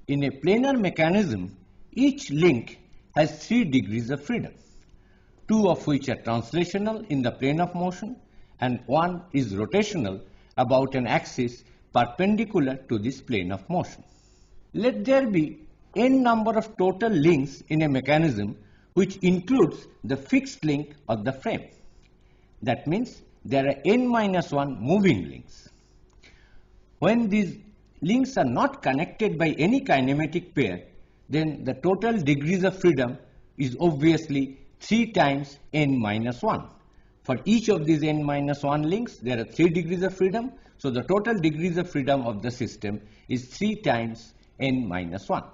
In a planar mechanism, each link has 3 degrees of freedom, 2 of which are translational in the plane of motion and 1 is rotational about an axis perpendicular to this plane of motion. Let there be n number of total links in a mechanism which includes the fixed link of the frame. That means there are n-1 moving links. When these links are not connected by any kinematic pair, then the total degrees of freedom is obviously 3 times n-1. For each of these n-1 links, there are 3 degrees of freedom. So the total degrees of freedom of the system is 3 times n-1.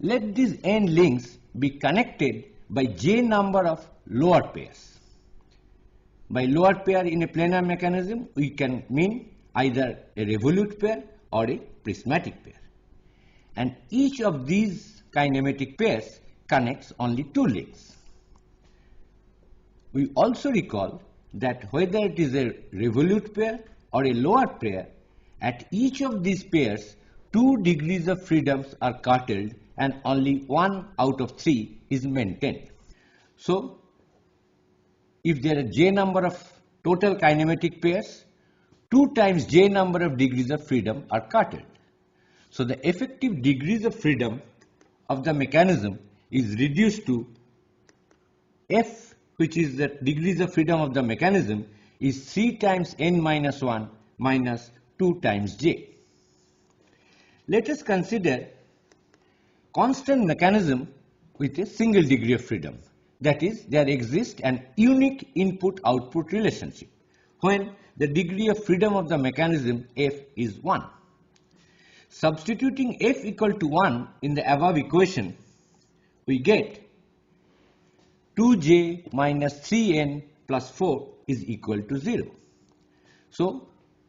Let these n links be connected by j number of lower pairs. By lower pair in a planar mechanism, we can mean either a revolute pair or a prismatic pair. And each of these kinematic pairs connects only 2 links. We also recall that whether it is a revolute pair or a lower pair, at each of these pairs 2 degrees of freedoms are curtailed and only 1 out of 3 is maintained. So, if there are j number of total kinematic pairs, 2 times j number of degrees of freedom are curtailed. So the effective degrees of freedom of the mechanism is reduced to f, which is the degrees of freedom of the mechanism, is 3 times n-1 minus 2 times j. Let us consider constant mechanism with a single degree of freedom. That is, there exists an unique input-output relationship when the degree of freedom of the mechanism f is 1. Substituting f equal to 1 in the above equation, we get 2j minus 3n plus 4 is equal to 0. So,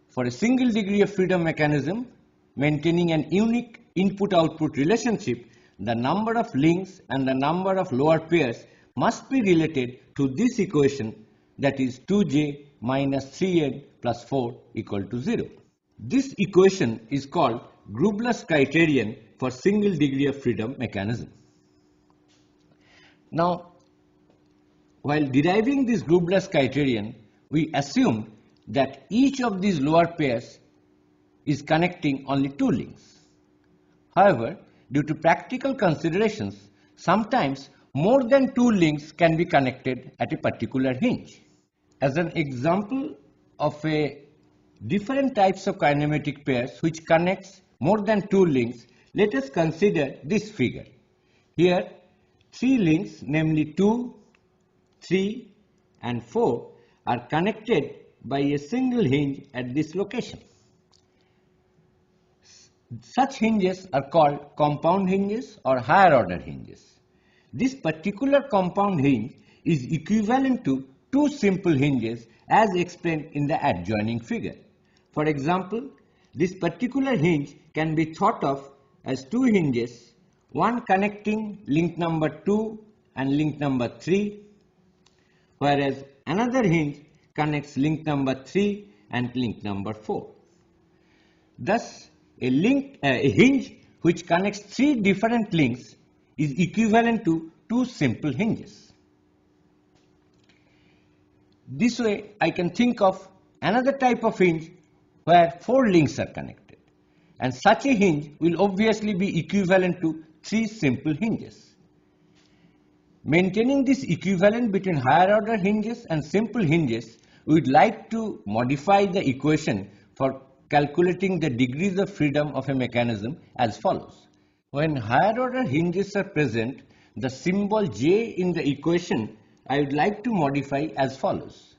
for a single degree of freedom mechanism maintaining an unique input-output relationship, the number of links and the number of lower pairs must be related to this equation, that is 2j minus 3n plus 4 equal to 0. This equation is called Grubler's criterion for single degree of freedom mechanism. Now, while deriving this Grubler's criterion, we assumed that each of these lower pairs is connecting only 2 links. However, due to practical considerations, sometimes more than 2 links can be connected at a particular hinge. As an example of a different types of kinematic pairs which connects more than 2 links, let us consider this figure. Here 3 links, namely 2, 3 and 4 are connected by a single hinge at this location. Such hinges are called compound hinges or higher order hinges. This particular compound hinge is equivalent to 2 simple hinges as explained in the adjoining figure. For example, this particular hinge can be thought of as 2 hinges, one connecting link number 2 and link number 3, whereas another hinge connects link number 3 and link number 4. Thus, a hinge which connects 3 different links is equivalent to 2 simple hinges. This way, I can think of another type of hinge where 4 links are connected, and such a hinge will obviously be equivalent to 3 simple hinges. Maintaining this equivalence between higher order hinges and simple hinges, we would like to modify the equation for calculating the degrees of freedom of a mechanism as follows. When higher order hinges are present, the symbol j in the equation I would like to modify as follows.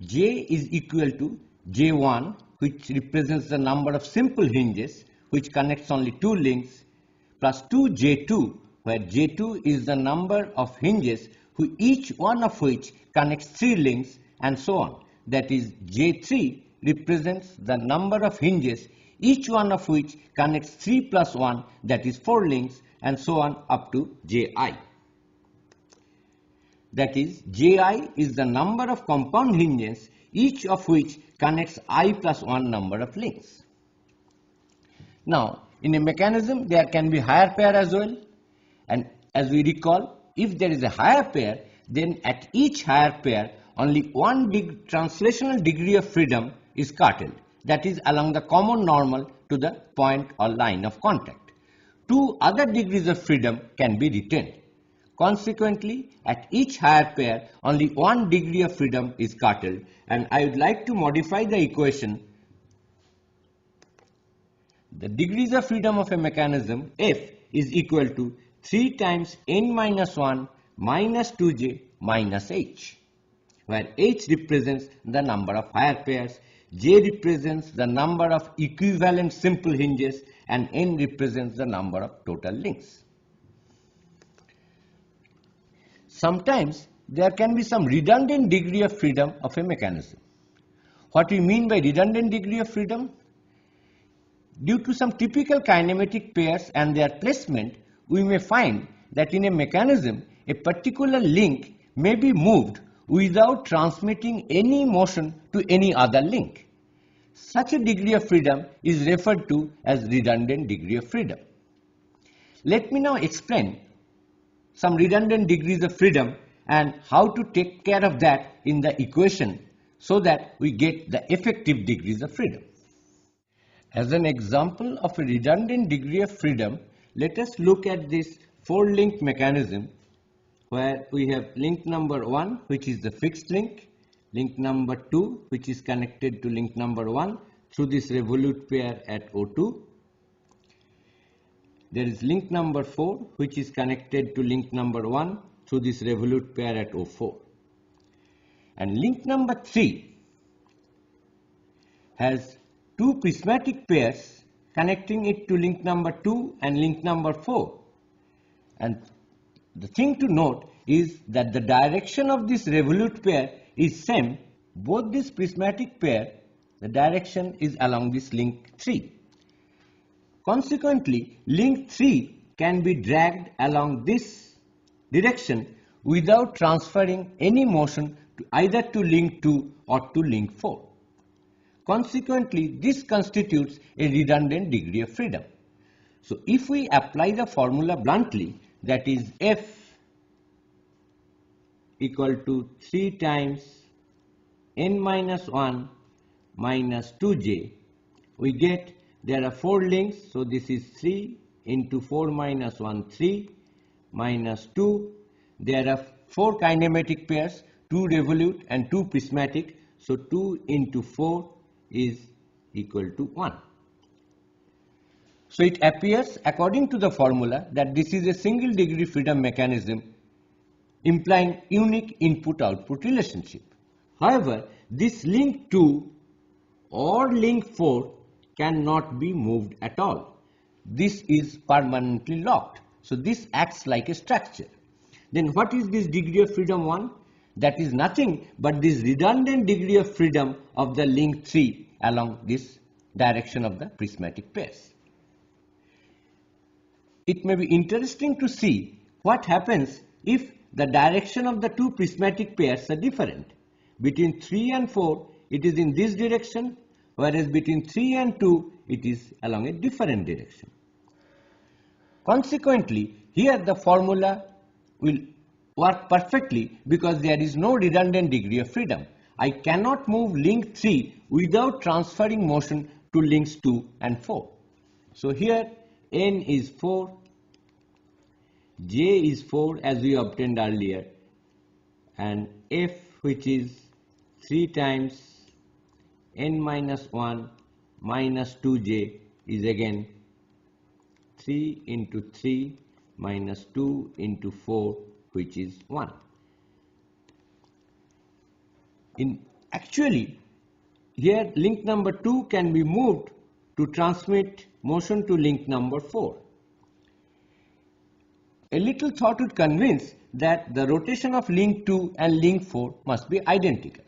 J is equal to j1, which represents the number of simple hinges which connects only 2 links, plus 2j2, where j2 is the number of hinges each one of which connects 3 links, and so on. That is, j3 represents the number of hinges each one of which connects 3 plus 1, that is 4 links, and so on up to ji. That is, ji is the number of compound hinges each of which connects I plus 1 number of links. Now, In a mechanism, there can be higher pair as well. And as we recall, if there is a higher pair, then at each higher pair, only one translational degree of freedom is curtailed. That is along the common normal to the point or line of contact. Two other degrees of freedom can be retained. Consequently, at each higher pair, only one degree of freedom is curtailed. And I would like to modify the equation. The degrees of freedom of a mechanism F is equal to 3 times n minus 1 minus 2j minus h, where h represents the number of higher pairs, j represents the number of equivalent simple hinges, and n represents the number of total links. Sometimes there can be some redundant degree of freedom of a mechanism. What we mean by redundant degree of freedom? Due to some typical kinematic pairs and their placement, we may find that in a mechanism, a particular link may be moved without transmitting any motion to any other link. Such a degree of freedom is referred to as redundant degree of freedom. Let me now explain some redundant degrees of freedom and how to take care of that in the equation so that we get the effective degrees of freedom. As an example of a redundant degree of freedom, let us look at this 4-link mechanism where we have link number 1, which is the fixed link, link number 2, which is connected to link number 1 through this revolute pair at O2. There is link number 4, which is connected to link number 1 through this revolute pair at O4. And link number 3 has two prismatic pairs connecting it to link number 2 and link number 4. And the thing to note is that the direction of this revolute pair is same. Both this prismatic pair, the direction is along this link 3. Consequently, link 3 can be dragged along this direction without transferring any motion to either to link 2 or to link 4. Consequently, this constitutes a redundant degree of freedom. So, if we apply the formula bluntly, that is F equal to 3 times n minus 1 minus 2j, we get there are 4 links. So, this is 3 into 4 minus 1, 3 minus 2. There are 4 kinematic pairs, 2 revolute and 2 prismatic. So, 2 into 4 is equal to 1. So, it appears according to the formula that this is a single degree freedom mechanism implying unique input-output relationship. However, this link 2 or link 4 cannot be moved at all. This is permanently locked. So, this acts like a structure. Then what is this degree of freedom 1? That is nothing but this redundant degree of freedom of the link 3 along this direction of the prismatic pairs. It may be interesting to see what happens if the direction of the 2 prismatic pairs are different. Between 3 and 4 it is in this direction, whereas between 3 and 2 it is along a different direction. Consequently, here the formula will work perfectly because there is no redundant degree of freedom. I cannot move link 3 without transferring motion to links 2 and 4. So, here n is 4, j is 4 as we obtained earlier, and f, which is 3 times n minus 1 minus 2j, is again 3 into 3 minus 2 into 4, which is 1. Actually, here link number 2 can be moved to transmit motion to link number 4. A little thought would convince that the rotation of link 2 and link 4 must be identical.